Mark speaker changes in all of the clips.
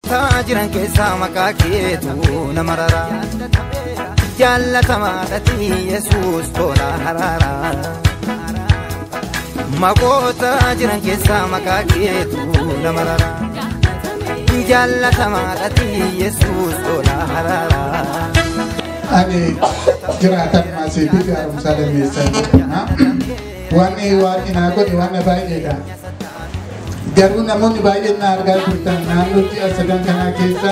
Speaker 1: Tajiran keessa maqaa keetu nama rara jaallatamaadhati Yesuus tola harara Magoota jiran keessa maqaa keetu nama rara jaallatamaadhati Yesuus tola harara
Speaker 2: Ani jiraatan masih di dalam salam Yesuusna wani ina godhi waan baay'eedha garuu namoonni baay'een na argaa turtan naannootti sadan kana keessa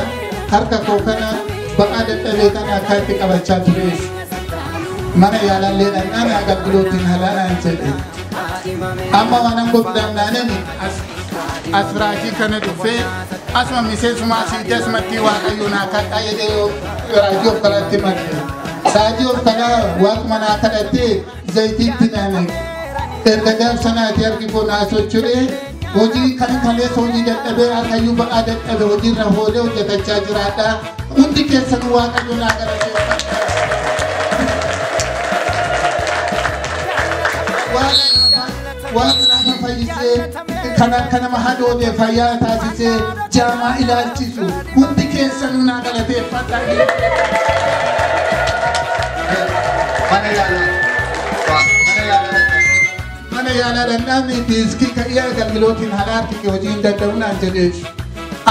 Speaker 2: harka koo kana baqaa dadhabee kana akka itti qabachaa tures mana yaalallee dhandhaan agalgilootiin halaalaan jedhe amma waanan godhamnaanani as raajii kana dhufee asuma miseensuma asiitti asumatti waaqayyo naa kadhaa jedhee raajii of kanatti madde raajii of kanaa waaquma naa kadhattee zayitiitti naane erga gaafsanaati argi koo naa socho'ee hojii kan kaleessa hojii dadhabee harkayyuu baqaa dadhabe hojiirra hoolee hojjetachaa jiraadha hundi keessan waaqayyo naa galateeffadha waan nama fayyisee kan nama hadoode fayyaa taasisee jaamaa ilaalchisu hundi keessan naa galateeffadha mana yaalaa danda'amni diiskii ka'ee agalgilootiin halaatti hojiin dadhabnaan jedheef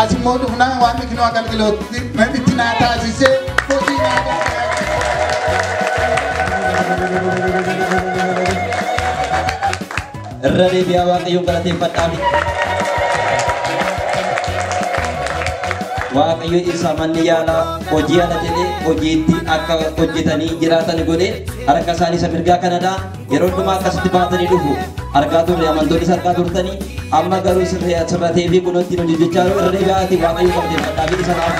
Speaker 2: asimmoo dhufnaan waan bikinoo agalgilooti itti naa taasisee hojii naa
Speaker 3: irra deebi'aa waaqayyoon galateeffadhaami waaqayyo isa manni yaalaa hojii ala jedhee hojiitti akka hojjetanii jiraatan godhe harka isaanii isa mirgaa kanadhaa yeroo hundumaa akkasitti baatanii dhufu argaa turre amantoonnis argaa turtanii amma garuu sirratee fi kunuutti nu jechaa irra deebi'aati waaqayyo galateeffadhaami isa naaf